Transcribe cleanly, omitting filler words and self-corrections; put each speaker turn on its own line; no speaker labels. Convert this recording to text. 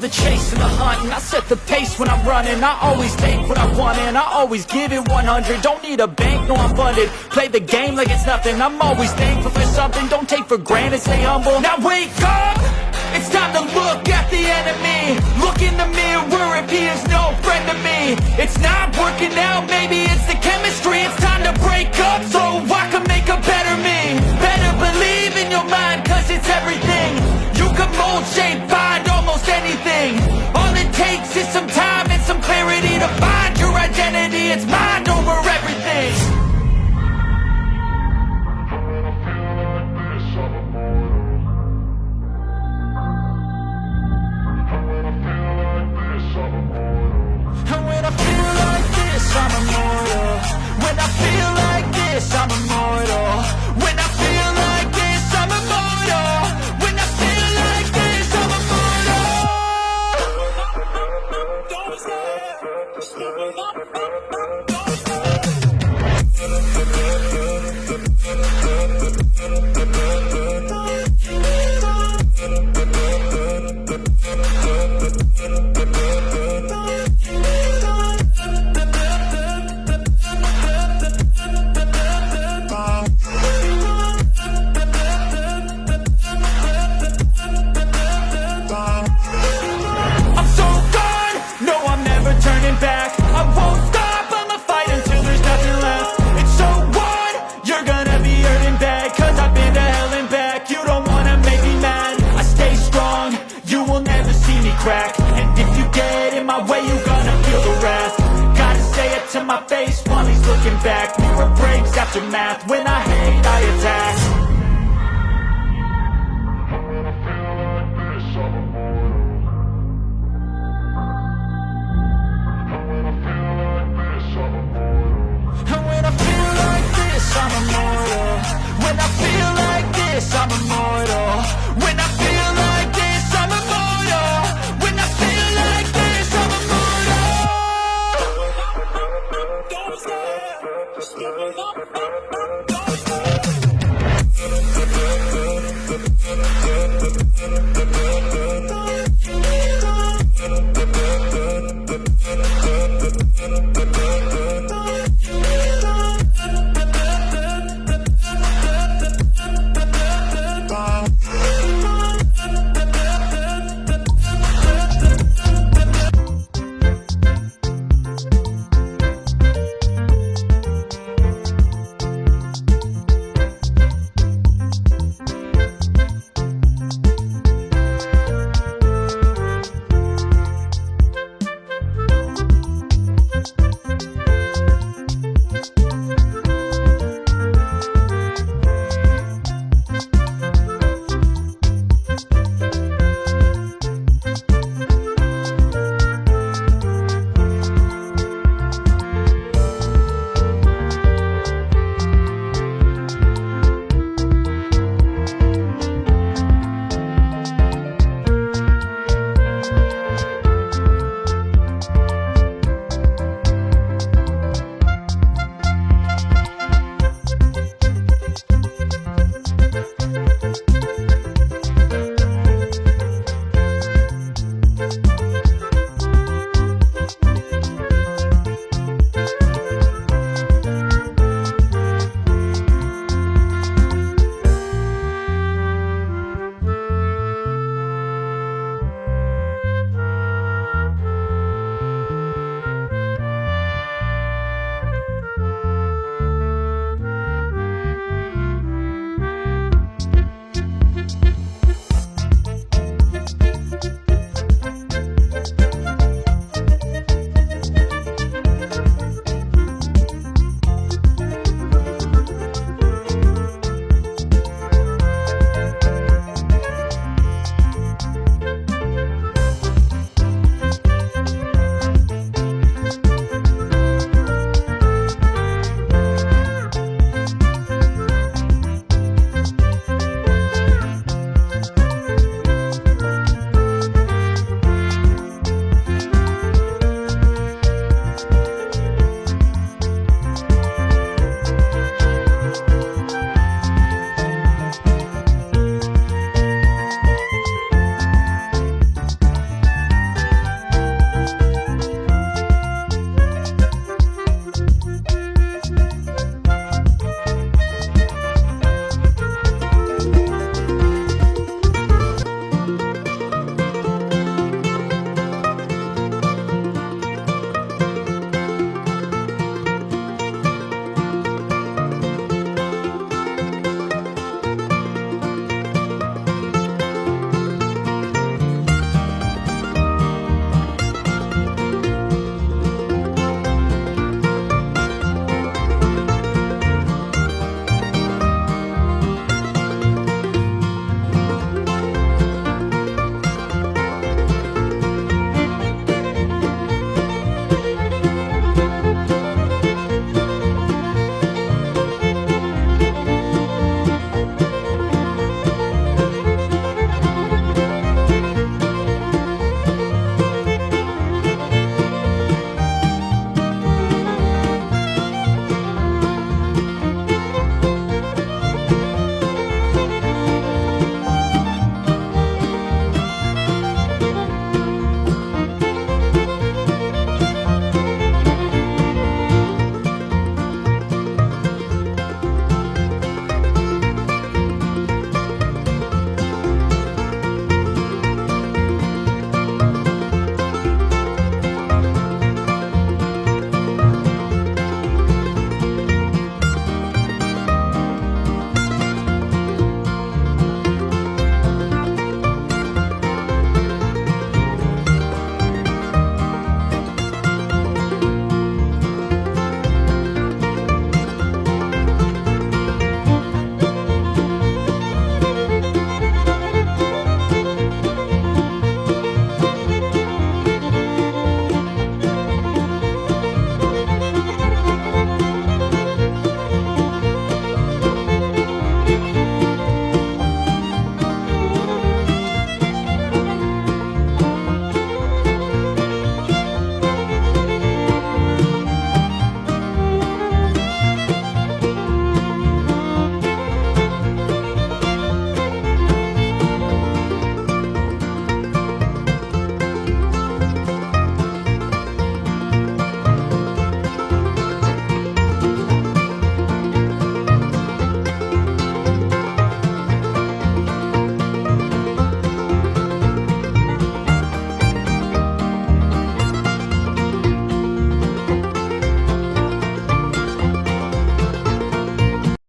the chase and the hunt, and I set the pace when I'm running. I always take what I want and I always give it 100. Don't need a bank, no I'm funded. Play the game like it's nothing. I'm always thankful for something. Don't take for granted, stay humble. Now wake up! It's time to look at the enemy. Look in the mirror if he is no friend to me. It's not working out, maybe it's the chemistry. It's time to break up so I can make a better me. Better believe in your mind, cause it's everything. You can mold, shape, find almost anything. All it takes is some time and some clarity to find your identity. It's mind over everything. And when I feel like this, I'm immortal. When I feel like this, I'm immortal. When I feel like this, I'm immortal. When I feel like this, I'm immortal. Don't stop.